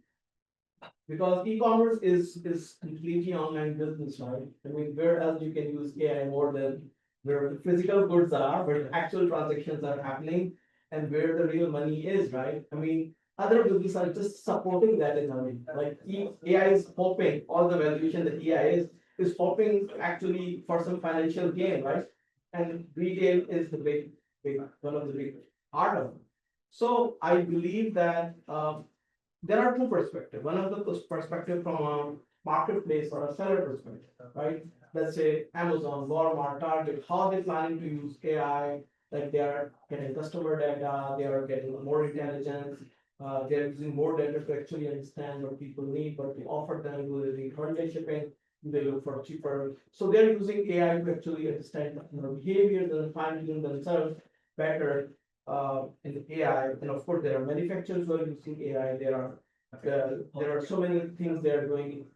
[SPEAKER 3] Because e-commerce is completely online business, right? I mean, where else you can use AI more than where the physical goods are, where the actual transactions are happening, and where the real money is, right? I mean, other businesses are just supporting that in a way. Like AI is hoping all the valuation that AI is hoping actually for some financial gain, right? And retail is the big one of the big part of it. So I believe that there are 2 perspectives. One of the perspective from a marketplace or a seller perspective, right? Let's say Amazon, Walmart, Target, how they planning to use AI, like they are getting customer data, they are getting more intelligence, they're using more data to actually understand what people need, what we offer them, do they need holiday shipping, do they look for cheaper? So they're using AI to actually understand behaviors and finding themselves better in the AI, and of course, there are manufacturers who are using AI. There are so many things they are doing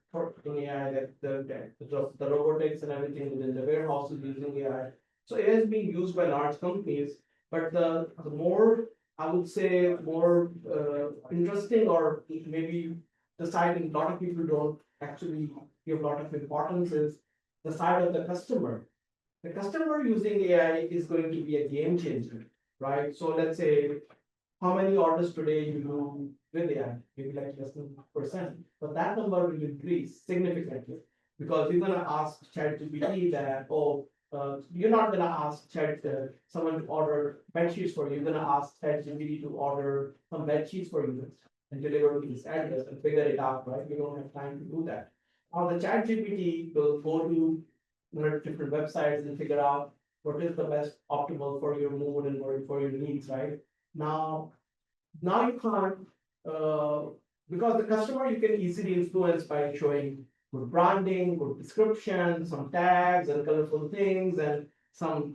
[SPEAKER 3] in AI, that the robotics and everything within the warehouse is using AI. So AI is being used by large companies, but the more, I would say, more interesting, or maybe the side a lot of people don't actually give a lot of importance, is the side of the customer. The customer using AI is going to be a game changer, right? So let's say how many orders today you do with AI, maybe like less than %, but that number will increase significantly, because you're gonna ask ChatGPT that, you're not gonna ask someone to order bed sheets for you. You're gonna ask ChatGPT to order some bed sheets for you and deliver to this address and figure it out, right? We don't have time to do that. Now the ChatGPT will go to different websites and figure out what is the best optimal for your mood and for your needs, right? Now you can't, because the customer you can easily influence by showing good branding, good description, some tags and colorful things, and some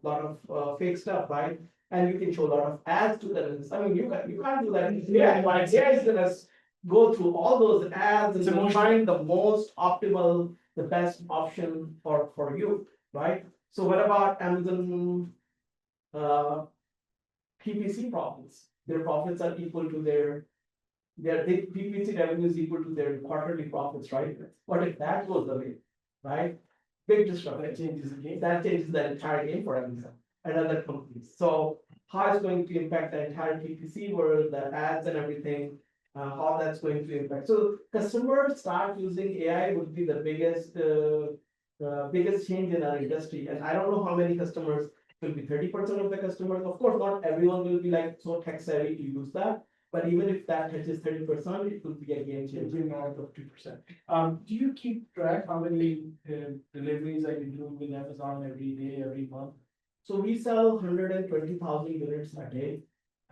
[SPEAKER 3] lot of fake stuff, right? And you can show a lot of ads to them. I mean, you can't do that. Yeah, like AI is gonna go through all those ads and find the most optimal, the best option for you, right? So what about Amazon PPC profits? Their profits are equal to their PPC revenue is equal to their quarterly profits, right? What if that goes away, right? Big disruption.
[SPEAKER 2] That changes the game.
[SPEAKER 3] That changes the entire game for Amazon and other companies. So how it's going to impact the entire PPC world, the ads and everything, how that's going to impact. So customers start using AI would be the biggest change in our industry. And I don't know how many customers will be 30% of the customers. Of course, not everyone will be like so tech savvy to use that. But even if that touches 30%, it will be a game changer.
[SPEAKER 2] Bring north of 2%. Do you keep track how many deliveries are you doing with Amazon every day, every month?
[SPEAKER 3] So we sell 120,000 units a day.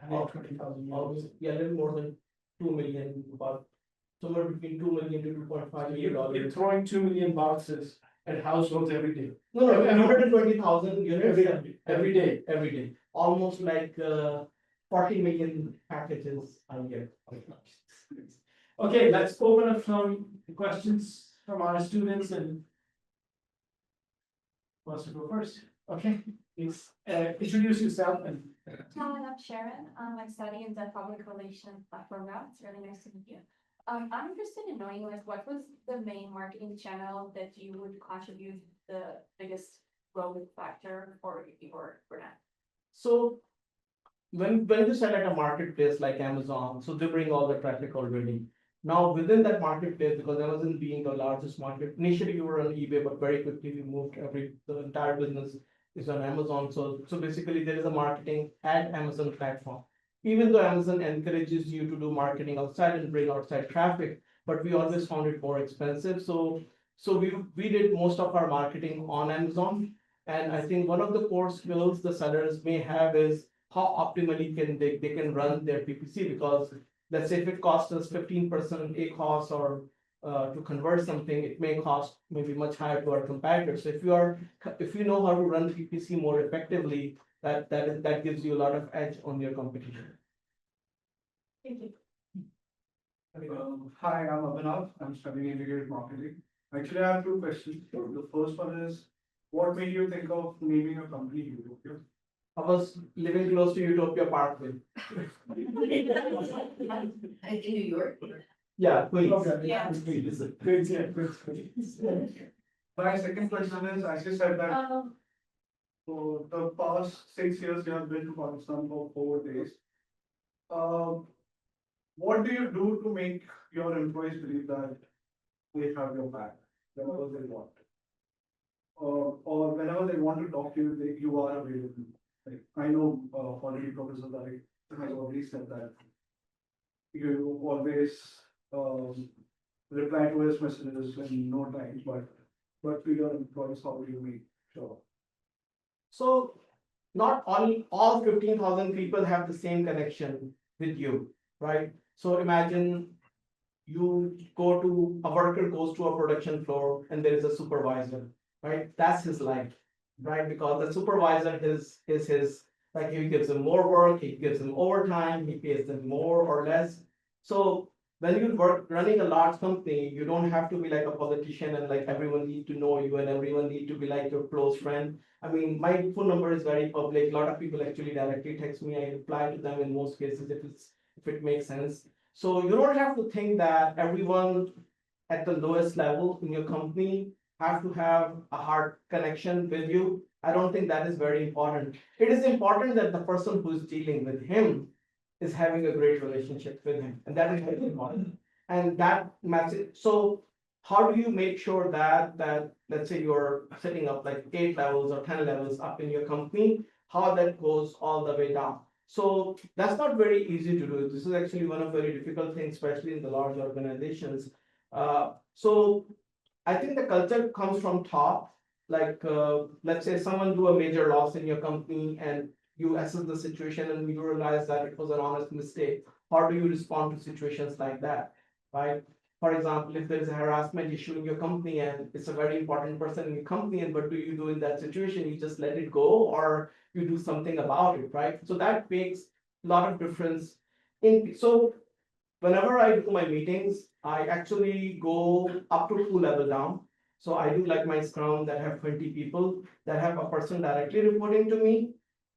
[SPEAKER 2] 120,000 units.
[SPEAKER 3] Yeah, a little more than 2 million, about somewhere between 2 million to 2.5 million
[SPEAKER 2] You're
[SPEAKER 3] dollars.
[SPEAKER 2] throwing 2 million boxes at households every day.
[SPEAKER 3] No, 120,000 units
[SPEAKER 2] Every day.
[SPEAKER 3] every day. Almost like 40 million packages a year.
[SPEAKER 2] Okay, let's open up some questions from our students and wants to go first. Okay, please introduce yourself and.
[SPEAKER 4] Hi, I'm Sharon. I study in the public relations program. It's really nice to meet you. I'm interested in knowing like what was the main marketing channel that you would contribute the biggest growth factor for your brand?
[SPEAKER 3] So when you sell at a marketplace like Amazon, so they bring all the traffic already. Now within that marketplace, because Amazon being the largest market, initially we were on eBay, but very quickly we moved the entire business is on Amazon. So basically there is a marketing at Amazon platform. Even though Amazon encourages you to do marketing outside and bring outside traffic, but we always found it more expensive. So we did most of our marketing on Amazon. And I think one of the core skills the sellers may have is how optimally they can run their PPC, because let's say if it costs us 15% a cost or to convert something, it may cost maybe much higher to our competitors. So if you know how to run PPC more effectively, that gives you a lot of edge on your competition.
[SPEAKER 1] Thank you.
[SPEAKER 5] Hi, I'm Abhinav. I'm studying integrated marketing. Actually, I have two questions. The first one is, what made you think of naming a company Utopia?
[SPEAKER 3] I was living close to Utopia Parkway.
[SPEAKER 6] In New York?
[SPEAKER 3] Yeah, Queens.
[SPEAKER 5] Okay.
[SPEAKER 1] Yeah.
[SPEAKER 5] My second question is, as you said that
[SPEAKER 1] Um,
[SPEAKER 5] for the past 6 years you have been to Pakistan for 4 days. What do you do to make your employees believe that they have your back whenever they want? Or whenever they want to talk to you, you are available. Like, I know already Professor Tariq has already said that you always reply to his messages in no time, but to your employees, how do you make sure?
[SPEAKER 3] So not all 15,000 people have the same connection with you, right? So imagine you go to, a worker goes to a production floor and there is a supervisor, right? That's his life, right? Because the supervisor is his, like he gives him more work, he gives him overtime, he pays them more or less. So when you work running a large company, you don't have to be like a politician and like everyone need to know you and everyone need to be like your close friend. I mean, my phone number is very public. A lot of people actually directly text me. I reply to them in most cases if it makes sense. So you don't have to think that everyone at the lowest level in your company have to have a hard connection with you. I don't think that is very important. It is important that the person who is dealing with him is having a great relationship with him, and that is very important. And that matches. So how do you make sure that let's say you're setting up like 8 levels or 10 levels up in your company, how that goes all the way down? So that's not very easy to do. This is actually one of very difficult things, especially in the large organizations. So I think the culture comes from top. Like let's say someone do a major loss in your company and you assess the situation and you realize that it was an honest mistake. How do you respond to situations like that, right? For example, if there is a harassment issue in your company and it's a very important person in your company, and what do you do in that situation? You just let it go or you do something about it, right? So that makes a lot of difference so whenever I do my meetings, I actually go up to 2 level down. So I do like my scrum that have 20 people that have a person directly reporting to me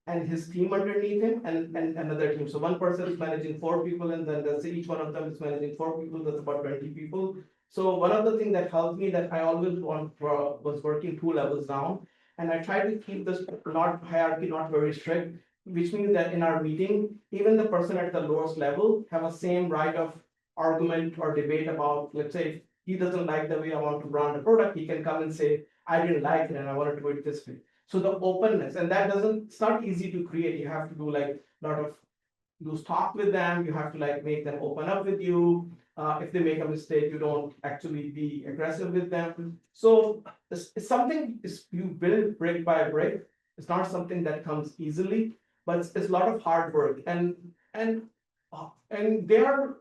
[SPEAKER 3] and his team underneath him and another team. So one person is managing 4 people and then let's say each one of them is managing 4 people, that's about 20 people. So one of the things that helped me that I always was working 2 levels down. And I try to keep this not hierarchy, not very strict, which means that in our meeting, even the person at the lowest level have a same right of argument or debate about, let's say, if he doesn't like the way I want to brand a product, he can come and say, I didn't like it and I want to do it this way. So the openness, and it's not easy to create. You have to do like a lot of loose talk with them. You have to like make them open up with you. If they make a mistake, you don't actually be aggressive with them. So it's something you build brick by brick. It's not something that comes easily, but it's a lot of hard work. And there are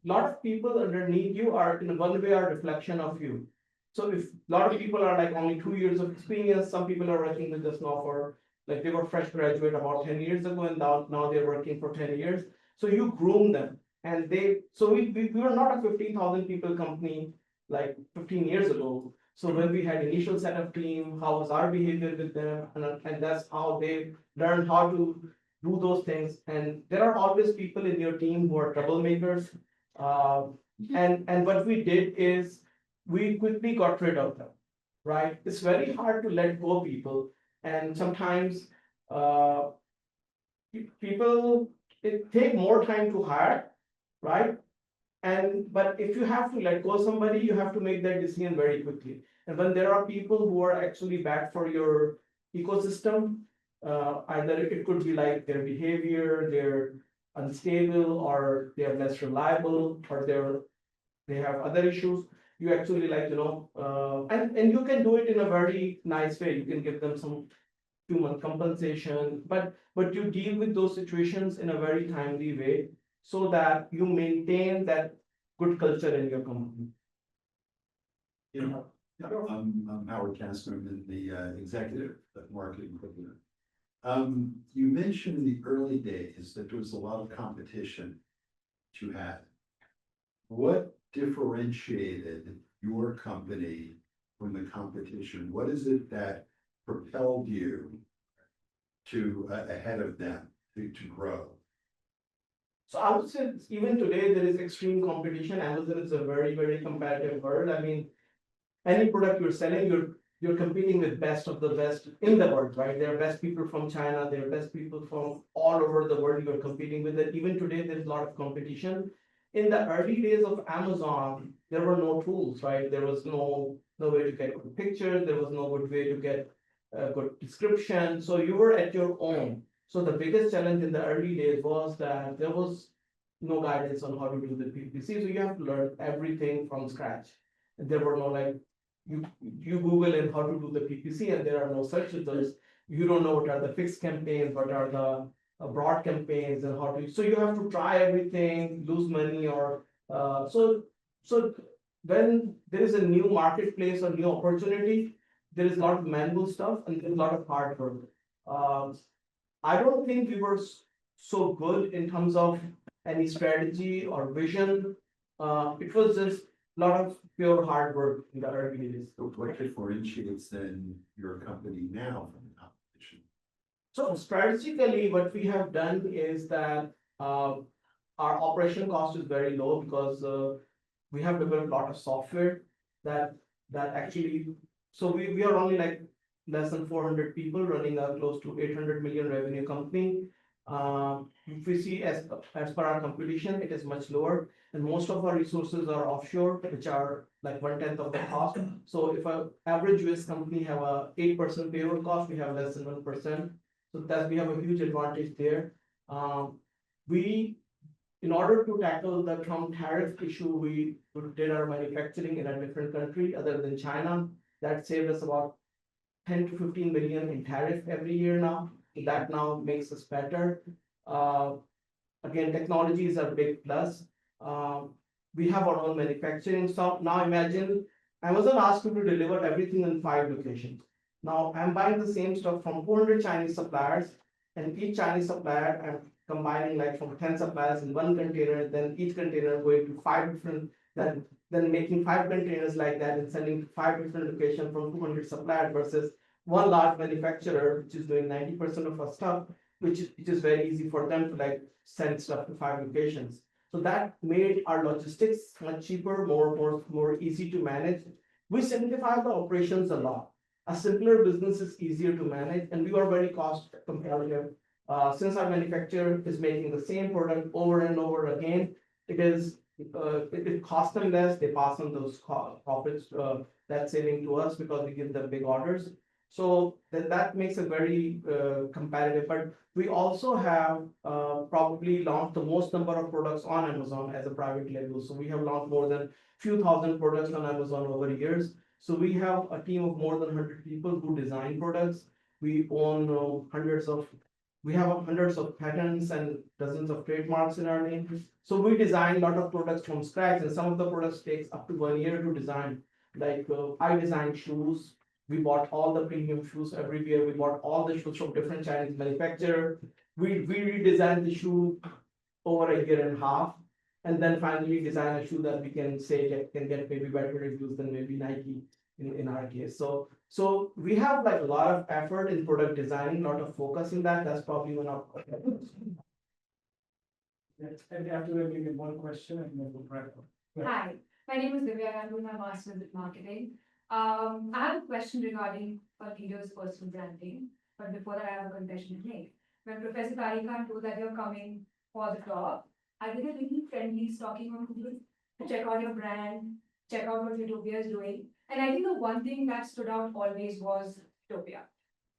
[SPEAKER 3] a lot of people underneath you are in one way a reflection of you. So if a lot of people are like only 2 years of experience, some people are working with us now for like they were fresh graduate about 10 years ago and now they're working for 10 years. So you groom them and we were not a 15,000 people company like 15 years ago. So when we had initial set of team, how was our behavior with them? And that's how they learned how to do those things. And there are always people in your team who are troublemakers. And what we did is we quickly got rid of them, right? It's very hard to let go people. And sometimes people it take more time to hire, right? But if you have to let go somebody, you have to make that decision very quickly. And when there are people who are actually bad for your ecosystem, either it could be like their behavior, they're unstable, or they're less reliable, or they have other issues. You actually and you can do it in a very nice way. You can give them some 2 month compensation, but you deal with those situations in a very timely way so that you maintain that good culture in your company.
[SPEAKER 6] You know, I'm Howard Castner, I'm the executive at marketing equipment. You mentioned in the early days that there was a lot of competition that you had. What differentiated your company from the competition? What is it that propelled you to ahead of them to grow?
[SPEAKER 3] So I would say even today there is extreme competition. Amazon is a very, very competitive world. I mean, any product you're selling, you're competing with best of the best in the world, right? There are best people from China, there are best people from all over the world you're competing with. And even today, there's a lot of competition. In the early days of Amazon, there were no tools, right? There was no way to get good pictures, there was no good way to get a good description. So you were at your own. So the biggest challenge in the early days was that there was no guidance on how to do the PPC. So you have to learn everything from scratch. And there were no you Google and how to do the PPC, and there are no search results. You don't know what are the fixed campaigns, what are the broad campaigns, and how to. So you have to try everything, lose money, or so. When there is a new marketplace or new opportunity, there is a lot of manual stuff and there's a lot of hard work. I don't think we were so good in terms of any strategy or vision. It was just a lot of pure hard work in the early days.
[SPEAKER 6] So what differentiates then your company now from the competition?
[SPEAKER 3] So strategically, what we have done is that our operation cost is very low because we have developed a lot of software that actually. So we are only like less than 400 people running a close to 800 million revenue company. If we see as per our competition, it is much lower, and most of our resources are offshore, which are like 1/10 of the cost. So if an average US company have a 8% payroll cost, we have less than 1%. So that we have a huge advantage there. We, in order to tackle the Trump tariff issue, we did our manufacturing in a different country other than China. That saved us about 10 to 15 million in tariff every year now. So that now makes us better. Again, technology is a big plus. We have our own manufacturing. So now imagine Amazon asked you to deliver everything in 5 locations. Now I'm buying the same stuff from 400 Chinese suppliers, and each Chinese supplier I'm combining like from 10 suppliers in one container, then each container going to 5 different, then making 5 containers like that and sending to 5 different locations from 200 suppliers versus one large manufacturer, which is doing 90% of our stuff, which is very easy for them to like send stuff to 5 locations. So that made our logistics much cheaper, more easy to manage. We simplify the operations a lot. A simpler business is easier to manage, and we are very cost competitive. Since our manufacturer is making the same product over and over again, it costs them less. They pass on those profits, that saving to us because we give them big orders. So that makes it very competitive. But we also have probably launched the most number of products on Amazon as a private label. So we have launched more than few thousand products on Amazon over years. So we have a team of more than 100 people who design products. We own we have hundreds of patents and dozens of trademarks in our name. So we design a lot of products from scratch, and some of the products takes up to 1 year to design. Like I designed shoes. We bought all the premium shoes every year. We bought all the shoes from different Chinese manufacturer. We redesigned the shoe over a year and a half, and then finally design a shoe that we can say can get maybe better reviews than maybe Nike in our case. So we have like a lot of effort in product design, a lot of focus in that. That's probably one of.
[SPEAKER 2] And after that, we get one question and then we'll wrap up.
[SPEAKER 7] Hi, my name is Divya. I'm doing my master's in marketing. I have a question regarding a leader's personal branding, but before that, I have a confession to make. When Professor Tariq Khan told that you're coming for the talk, I did a really friendly stalking on Google to check out your brand, check out what Utopia is doing. And I think the one thing that stood out always was Utopia.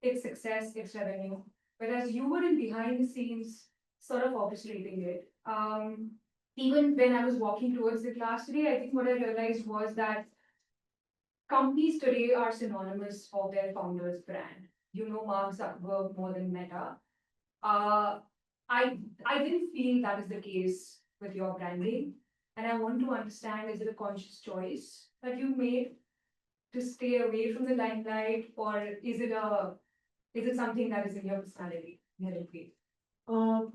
[SPEAKER 7] Its success, its revenue. Whereas you were in behind the scenes, sort of orchestrating it. Even when I was walking towards the class today, I think what I realized was that companies today are synonymous of their founder's brand. You know Mark Zuckerberg more than Meta. Uh, I didn't feel that is the case with your branding. And I want to understand, is it a conscious choice that you made to stay away from the limelight, or is it something that is in your personality inherently?
[SPEAKER 3] Um,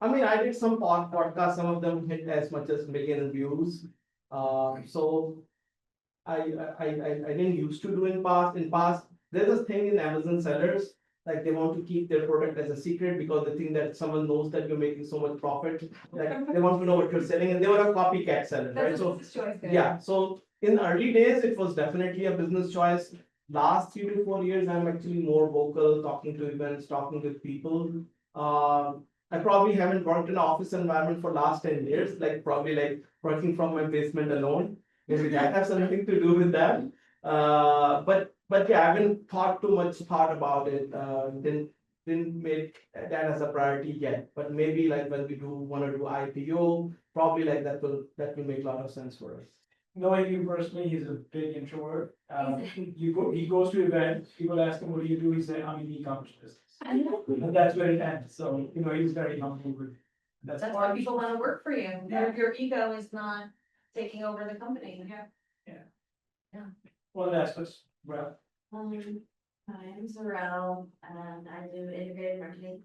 [SPEAKER 3] I mean, I did some podcasts, some of them hit as much as million views. So I didn't used to do in past, there's a thing in Amazon sellers, like they want to keep their product as a secret because they think that someone knows that you're making so much profit. Like they want to know what you're selling, and they were a copycat seller, right?
[SPEAKER 7] That's a
[SPEAKER 3] So
[SPEAKER 7] business choice there.
[SPEAKER 3] yeah, so in early days, it was definitely a business choice. Last 3 to 4 years, I'm actually more vocal, talking to events, talking with people. I probably haven't worked in an office environment for last 10 years, like probably like working from my basement alone. Maybe that has something to do with that. But yeah, I haven't thought too much thought about it. Didn't make that as a priority yet. But maybe like when we do want to do IPO, probably like that will make a lot of sense for us.
[SPEAKER 2] Knowing you personally, he's a big introvert. He goes to events, people ask him, what do you do? He said, I'm in e-commerce business. And that's where it ends. So, he's very humble with.
[SPEAKER 1] That's why people wanna work for you, if your ego is not taking over the company.
[SPEAKER 2] One last question, Brad.
[SPEAKER 8] Hi, I'm Zarel, I do integrated marketing,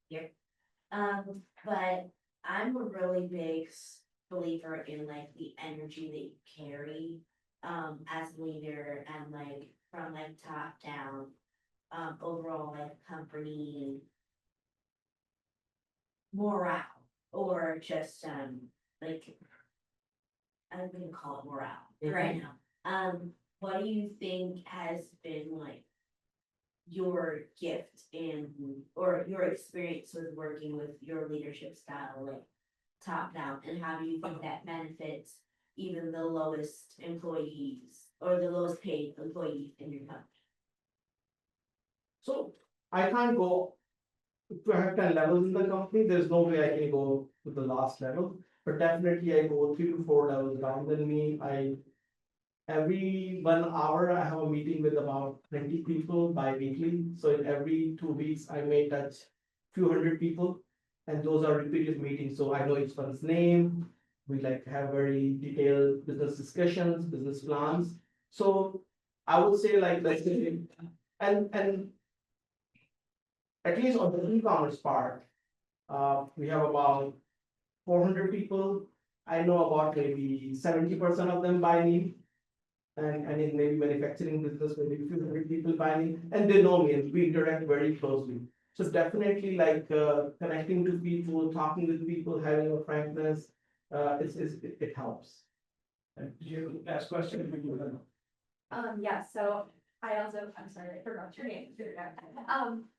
[SPEAKER 8] here. But I'm a really big believer in like the energy that you carry, as a leader and like from like top down, overall like company morale, or just, like, I'm gonna call it morale right now. What do you think has been like your gift in, or your experience with working with your leadership style, like top down, and how do you think that benefits even the lowest employees or the lowest paid employee in your company?
[SPEAKER 3] So I can't go to have 10 levels in the company. There's no way I can go to the last level, but definitely I go 3 to 4 levels down than me. Every 1 hour, I have a meeting with about 20 people bi-weekly. So in every 2 weeks, I may touch few hundred people, and those are repeated meetings. So I know each one's name. We like have very detailed business discussions, business plans. So I would say like, let's say, and at least on the e-commerce part, we have about 400 people. I know about maybe 70% of them by me. And in maybe manufacturing business, maybe few hundred people by me, and they know me, and we interact very closely. So definitely like connecting to people, talking with people, having a frankness, it helps.
[SPEAKER 2] And you last question?
[SPEAKER 4] Yeah, so I'm sorry, I forgot your name.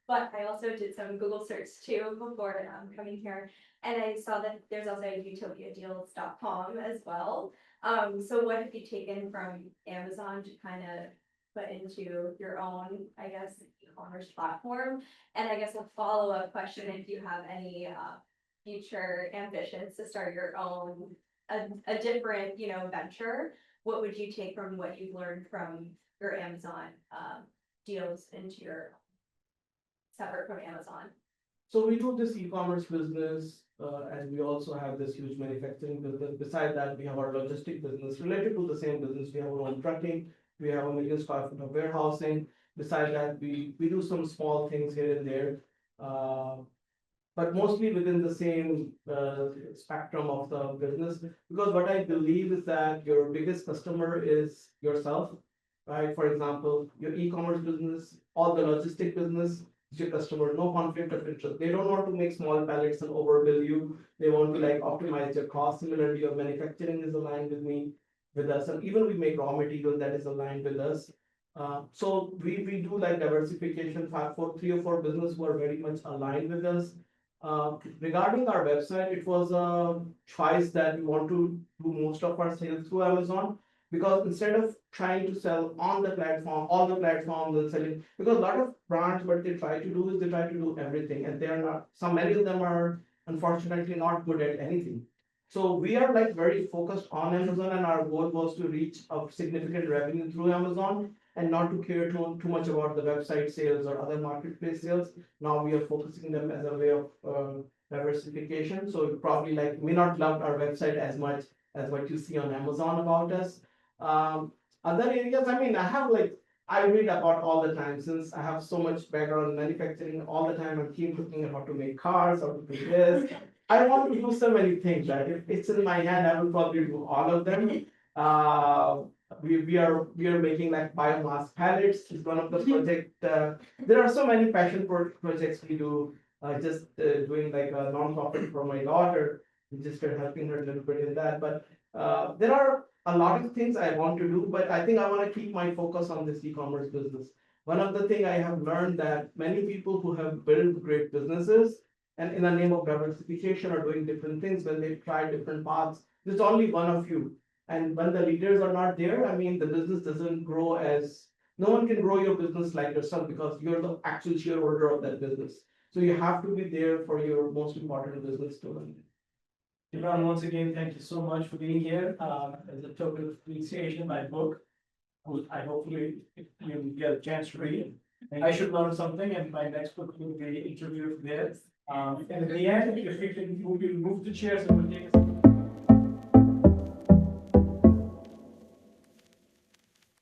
[SPEAKER 4] But I also did some Google search too before coming here. And I saw that there's also utopiadeals.com as well. So what have you taken from Amazon to kind of put into your own, I guess, e-commerce platform? And I guess a follow-up question, if you have any future ambitions to start your own, a different, venture, what would you take from what you've learned from your Amazon deals into your separate from Amazon?
[SPEAKER 3] So we do this e-commerce business, and we also have this huge manufacturing business. Beside that, we have our logistic business related to the same business. We have our own trucking, we have 1 million square feet of warehousing. Beside that, we do some small things here and there. But mostly within the same spectrum of the business, because what I believe is that your biggest customer is yourself, right? For example, your e-commerce business, all the logistic business, your customer, no conflict of interest. They don't want to make small pallets and overbill you. They want to like optimize your cost. Similarly, your manufacturing is aligned with us, and even we make raw material that is aligned with us. So we do like diversification. 3 or 4 business who are very much aligned with us. Regarding our website, it was a choice that we want to do most of our sales through Amazon. Because instead of trying to sell on the platform, all the platforms and selling, because a lot of brands, what they try to do is they try to do everything, and they are not, many of them are unfortunately not good at anything. So we are like very focused on Amazon, and our goal was to reach a significant revenue through Amazon and not to care too much about the website sales or other marketplace sales. Now we are focusing them as a way of diversification. So you probably like may not love our website as much as what you see on Amazon about us. Other areas, I mean, I read about all the time since I have so much background in manufacturing. All the time I keep looking at how to make cars, how to do this. I want to do so many things that if it's in my hand, I will probably do all of them. We are making like biomass pellets is one of the project. There are so many projects we do. Doing like a non-profit for my daughter. We just are helping her a little bit in that. But there are a lot of things I want to do, but I think I want to keep my focus on this e-commerce business. One of the things I have learned that many people who have built great businesses and in the name of diversification are doing different things when they try different paths. There's only one of you. And when the leaders are not there, I mean, the business doesn't grow as, no one can grow your business like yourself because you're the actual shareholder of that business. So you have to be there for your most important business to run.
[SPEAKER 2] Jabran, once again, thank you so much for being here. As a token of appreciation, my book, I hopefully you'll get a chance to read it. I should learn something, and my next book will be interviewed there. And at the end, if we can move the chairs, and we'll take a